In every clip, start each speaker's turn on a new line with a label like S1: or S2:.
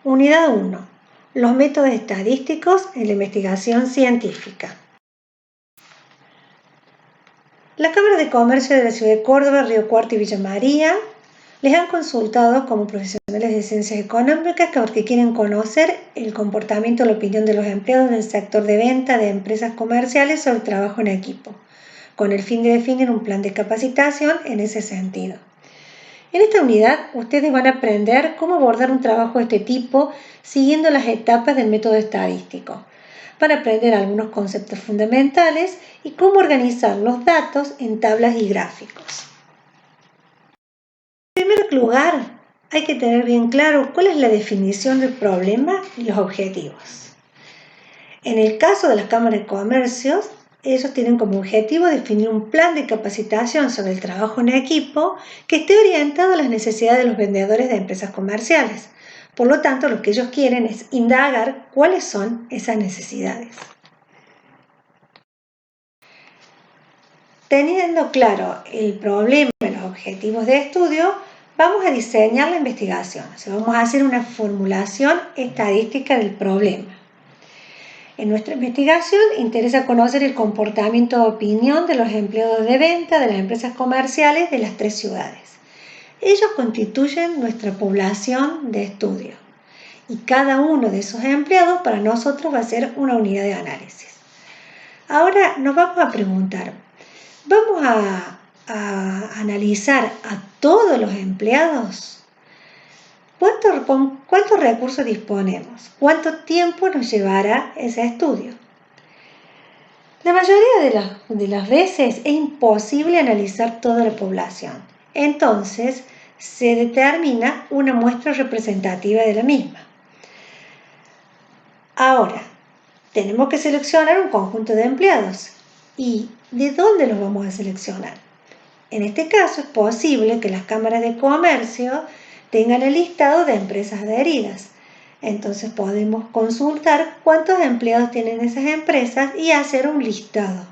S1: Unidad 1. Los métodos estadísticos en la investigación científica. La Cámara de Comercio de la Ciudad de Córdoba, Río Cuarto y Villa María les han consultado como profesionales de ciencias económicas porque quieren conocer el comportamiento o la opinión de los empleados del sector de venta de empresas comerciales sobre el trabajo en equipo, con el fin de definir un plan de capacitación en ese sentido. En esta unidad, ustedes van a aprender cómo abordar un trabajo de este tipo siguiendo las etapas del método estadístico. Van a aprender algunos conceptos fundamentales y cómo organizar los datos en tablas y gráficos. En primer lugar, hay que tener bien claro cuál es la definición del problema y los objetivos. En el caso de las cámaras de comercio, ellos tienen como objetivo definir un plan de capacitación sobre el trabajo en equipo que esté orientado a las necesidades de los vendedores de empresas comerciales. Por lo tanto, lo que ellos quieren es indagar cuáles son esas necesidades. Teniendo claro el problema y los objetivos de estudio, vamos a diseñar la investigación. O sea, vamos a hacer una formulación estadística del problema. En nuestra investigación interesa conocer el comportamiento de opinión de los empleados de venta de las empresas comerciales de las 3 ciudades. Ellos constituyen nuestra población de estudio y cada uno de esos empleados para nosotros va a ser una unidad de análisis. Ahora nos vamos a preguntar, ¿vamos a analizar a todos los empleados? ¿Cuántos recursos disponemos? ¿Cuánto tiempo nos llevará ese estudio? La mayoría de las veces es imposible analizar toda la población. Entonces, se determina una muestra representativa de la misma. Ahora, tenemos que seleccionar un conjunto de empleados. ¿Y de dónde los vamos a seleccionar? En este caso, es posible que las cámaras de comercio tengan el listado de empresas adheridas. Entonces podemos consultar cuántos empleados tienen esas empresas y hacer un listado.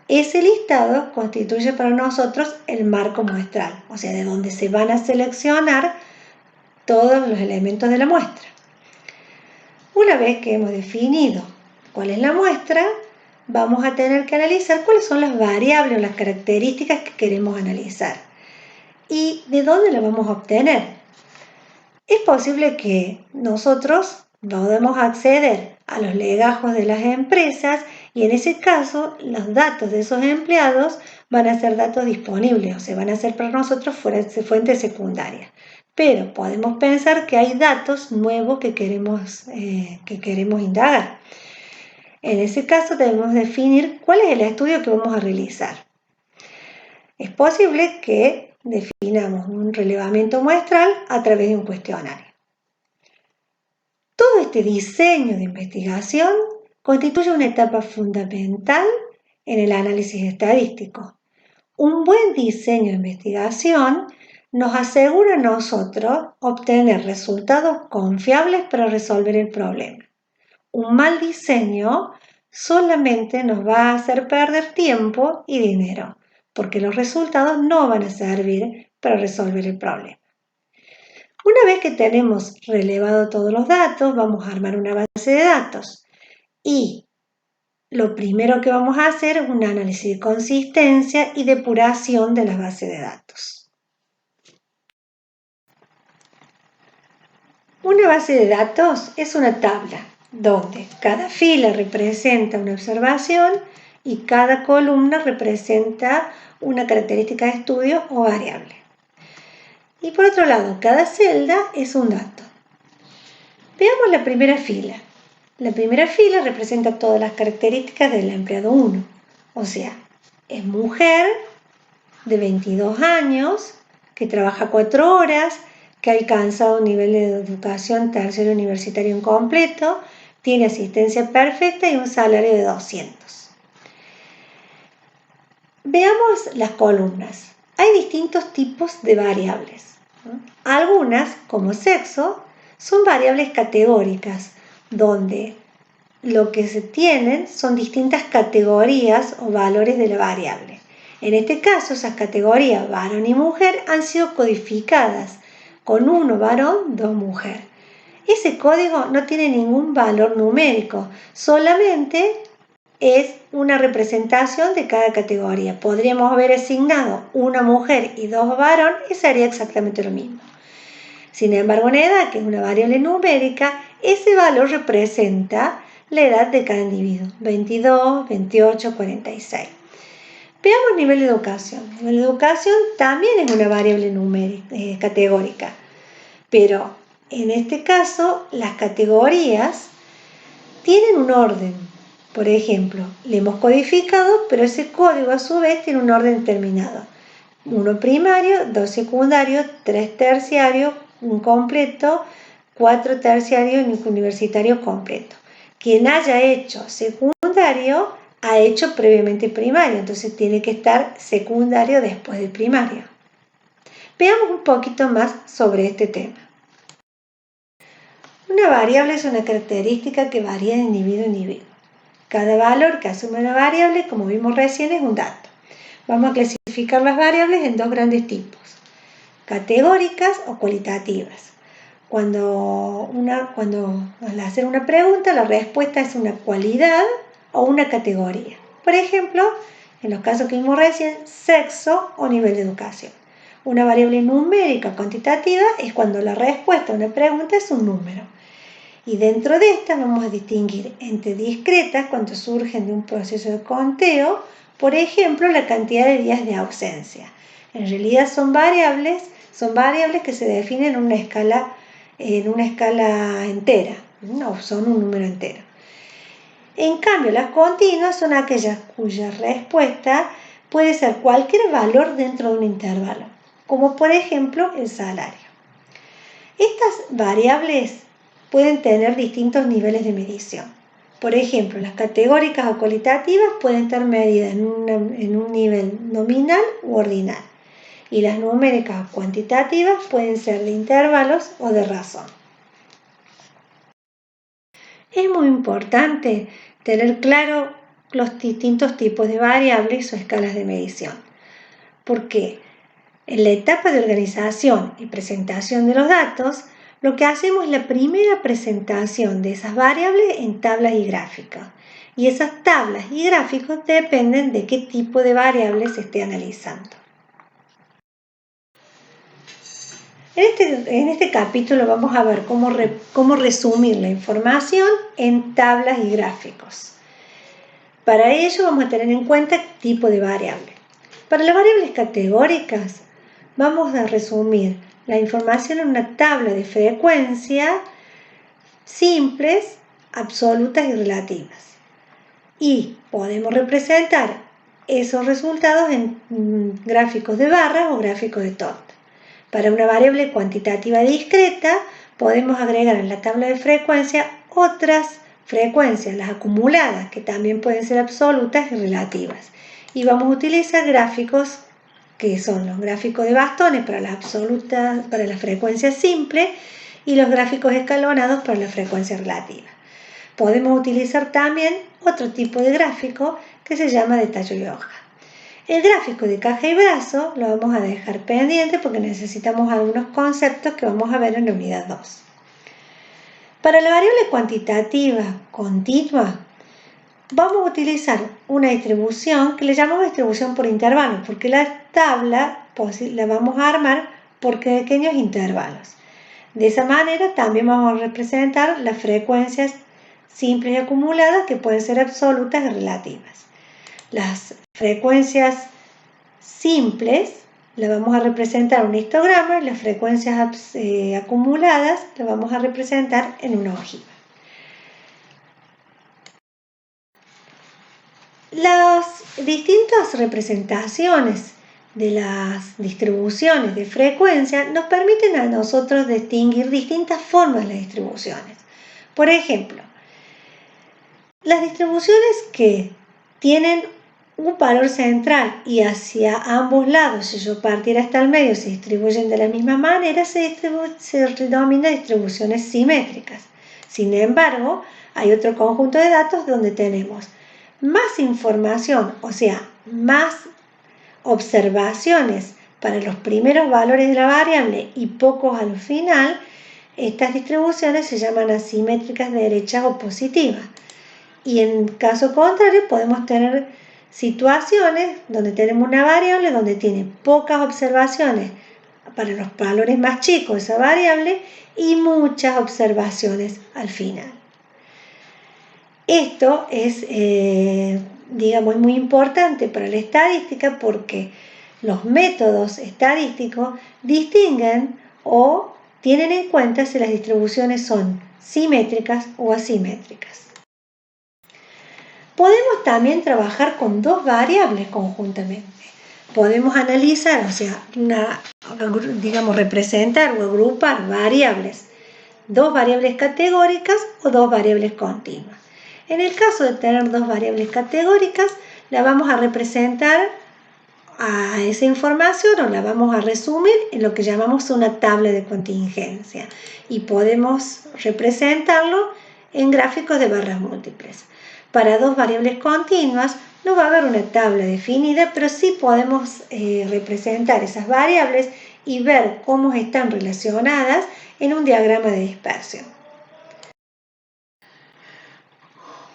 S1: Ese listado constituye para nosotros el marco muestral, o sea, de donde se van a seleccionar todos los elementos de la muestra. Una vez que hemos definido cuál es la muestra, vamos a tener que analizar cuáles son las variables o las características que queremos analizar. ¿Y de dónde la vamos a obtener? Es posible que nosotros podamos acceder a los legajos de las empresas y en ese caso los datos de esos empleados van a ser datos disponibles, o sea, van a ser para nosotros fuentes secundarias. Pero podemos pensar que hay datos nuevos que queremos indagar. En ese caso debemos definir cuál es el estudio que vamos a realizar. Es posible que definamos un relevamiento muestral a través de un cuestionario. Todo este diseño de investigación constituye una etapa fundamental en el análisis estadístico. Un buen diseño de investigación nos asegura a nosotros obtener resultados confiables para resolver el problema. Un mal diseño solamente nos va a hacer perder tiempo y dinero, porque los resultados no van a servir para resolver el problema. Una vez que tenemos relevado todos los datos, vamos a armar una base de datos y lo primero que vamos a hacer es un análisis de consistencia y depuración de la base de datos. Una base de datos es una tabla donde cada fila representa una observación y cada columna representa una característica de estudio o variable. Y por otro lado, cada celda es un dato. Veamos la primera fila. La primera fila representa todas las características del empleado 1. O sea, es mujer de 22 años, que trabaja 4 horas, que ha alcanzado un nivel de educación terciario universitario incompleto, tiene asistencia perfecta y un salario de 200. Veamos las columnas. Hay distintos tipos de variables. Algunas, como sexo, son variables categóricas, donde lo que se tienen son distintas categorías o valores de la variable. En este caso, esas categorías varón y mujer han sido codificadas con 1 varón, 2 mujer. ese código no tiene ningún valor numérico, solamente es una representación de cada categoría. Podríamos haber asignado una mujer y 2 varones y sería exactamente lo mismo. Sin embargo, en edad, que es una variable numérica, ese valor representa la edad de cada individuo, 22, 28, 46. Veamos nivel de educación. Nivel de educación también es una variable numérica, categórica, pero en este caso las categorías tienen un orden. Por ejemplo, le hemos codificado, pero ese código a su vez tiene un orden determinado. 1 primario, 2 secundario, 3 terciario, un completo, 4 terciario y un universitario completo. Quien haya hecho secundario ha hecho previamente primario, entonces tiene que estar secundario después del primario. Veamos un poquito más sobre este tema. Una variable es una característica que varía de individuo a individuo. Cada valor que asume una variable, como vimos recién, es un dato. Vamos a clasificar las variables en 2 grandes tipos, categóricas o cualitativas. Cuando al hacer una pregunta, la respuesta es una cualidad o una categoría. Por ejemplo, en los casos que vimos recién, sexo o nivel de educación. Una variable numérica o cuantitativa es cuando la respuesta a una pregunta es un número. Y dentro de estas vamos a distinguir entre discretas cuando surgen de un proceso de conteo, por ejemplo, la cantidad de días de ausencia. En realidad son variables que se definen en una escala entera, no son un número entero. En cambio, las continuas son aquellas cuya respuesta puede ser cualquier valor dentro de un intervalo, como por ejemplo el salario. Estas variables pueden tener distintos niveles de medición. Por ejemplo, las categóricas o cualitativas pueden estar medidas en un nivel nominal u ordinal, y las numéricas o cuantitativas pueden ser de intervalos o de razón. Es muy importante tener claro los distintos tipos de variables o escalas de medición, porque en la etapa de organización y presentación de los datos, lo que hacemos es la primera presentación de esas variables en tablas y gráficos. Y esas tablas y gráficos dependen de qué tipo de variables se esté analizando. En este capítulo vamos a ver cómo resumir la información en tablas y gráficos. Para ello vamos a tener en cuenta el tipo de variable. Para las variables categóricas vamos a resumir la información en una tabla de frecuencia simples, absolutas y relativas. Y podemos representar esos resultados en gráficos de barras o gráficos de torta. Para una variable cuantitativa discreta, podemos agregar en la tabla de frecuencia otras frecuencias, las acumuladas, que también pueden ser absolutas y relativas. Y vamos a utilizar gráficos que son los gráficos de bastones para la frecuencia simple y los gráficos escalonados para la frecuencia relativa. Podemos utilizar también otro tipo de gráfico que se llama de tallo y hoja. El gráfico de caja y brazo lo vamos a dejar pendiente porque necesitamos algunos conceptos que vamos a ver en la unidad 2. Para la variable cuantitativa continua, vamos a utilizar una distribución que le llamamos distribución por intervalos, porque la tabla la vamos a armar por pequeños intervalos. De esa manera también vamos a representar las frecuencias simples y acumuladas que pueden ser absolutas y relativas. Las frecuencias simples las vamos a representar en un histograma y las frecuencias acumuladas las vamos a representar en una ojiva. Las distintas representaciones de las distribuciones de frecuencia nos permiten a nosotros distinguir distintas formas de las distribuciones. Por ejemplo, las distribuciones que tienen un valor central y hacia ambos lados, si yo partiera hasta el medio, se distribuyen de la misma manera, se denomina distribuciones simétricas. Sin embargo, hay otro conjunto de datos donde tenemos más información, o sea, más observaciones para los primeros valores de la variable y pocos al final. estas distribuciones se llaman asimétricas derechas o positivas. Y en caso contrario podemos tener situaciones donde tenemos una variable donde tiene pocas observaciones para los valores más chicos de esa variable y muchas observaciones al final. Esto es, digamos, muy importante para la estadística porque los métodos estadísticos distinguen o tienen en cuenta si las distribuciones son simétricas o asimétricas. Podemos también trabajar con dos variables conjuntamente. Podemos analizar, o sea, digamos, representar o agrupar variables, dos variables categóricas o dos variables continuas. En el caso de tener dos variables categóricas, la vamos a representar a esa información o la vamos a resumir en lo que llamamos una tabla de contingencia y podemos representarlo en gráficos de barras múltiples. Para dos variables continuas no va a haber una tabla definida, pero sí podemos representar esas variables y ver cómo están relacionadas en un diagrama de dispersión.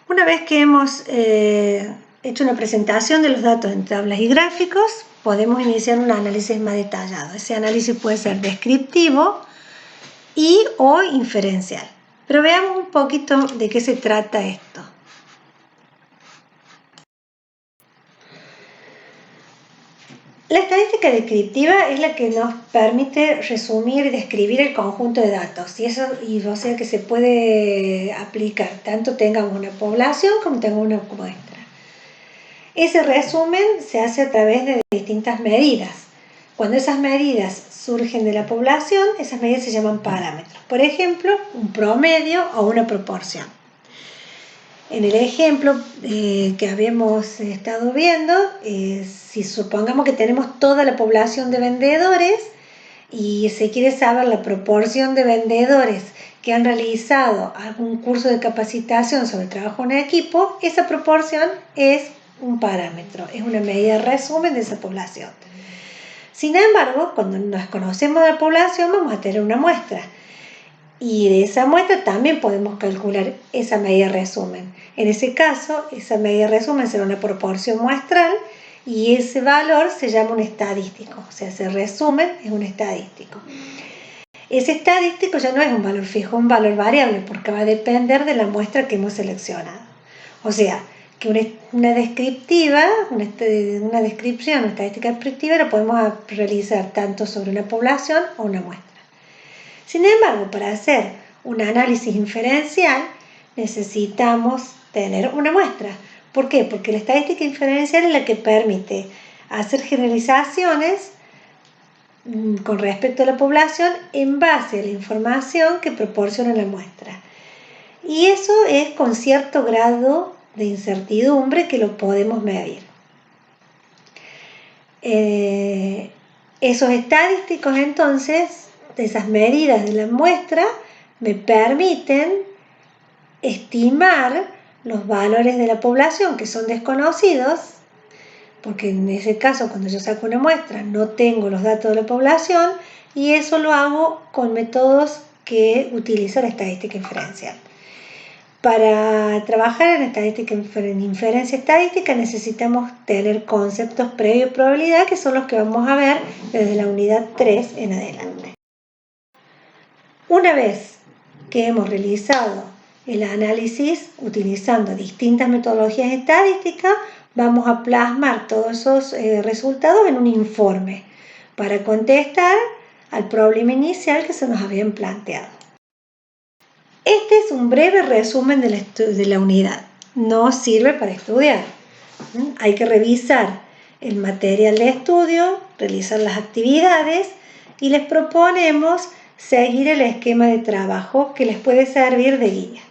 S1: Una vez que hemos hecho una presentación de los datos en tablas y gráficos, podemos iniciar un análisis más detallado. Ese análisis puede ser descriptivo o inferencial. Pero veamos un poquito de qué se trata esto. La estadística descriptiva es la que nos permite resumir y describir el conjunto de datos o sea que se puede aplicar tanto tengamos una población como tengamos una muestra. Ese resumen se hace a través de distintas medidas. Cuando esas medidas surgen de la población, esas medidas se llaman parámetros. Por ejemplo, un promedio o una proporción. En el ejemplo que habíamos estado viendo, si supongamos que tenemos toda la población de vendedores y se quiere saber la proporción de vendedores que han realizado algún curso de capacitación sobre trabajo en equipo, esa proporción es un parámetro, es una medida de resumen de esa población. Sin embargo, cuando nos conocemos de la población vamos a tener una muestra. Y de esa muestra también podemos calcular esa medida de resumen. En ese caso, esa medida de resumen será una proporción muestral y ese valor se llama un estadístico. O sea, ese resumen es un estadístico. Ese estadístico ya no es un valor fijo, es un valor variable porque va a depender de la muestra que hemos seleccionado. O sea, que una descripción, una estadística descriptiva la podemos realizar tanto sobre una población o una muestra. Sin embargo, para hacer un análisis inferencial necesitamos tener una muestra. ¿Por qué? Porque la estadística inferencial es la que permite hacer generalizaciones con respecto a la población en base a la información que proporciona la muestra. Y eso es con cierto grado de incertidumbre que lo podemos medir. Esos estadísticos entonces, de esas medidas de la muestra, me permiten estimar los valores de la población que son desconocidos, porque en ese caso cuando yo saco una muestra no tengo los datos de la población y eso lo hago con métodos que utiliza la estadística inferencial. Para trabajar en inferencia estadística necesitamos tener conceptos previos de probabilidad que son los que vamos a ver desde la unidad 3 en adelante. Una vez que hemos realizado el análisis utilizando distintas metodologías estadísticas, vamos a plasmar todos esos resultados en un informe para contestar al problema inicial que se nos habían planteado. Este es un breve resumen de la unidad. No sirve para estudiar. Hay que revisar el material de estudio, realizar las actividades y les proponemos seguir el esquema de trabajo que les puede servir de guía.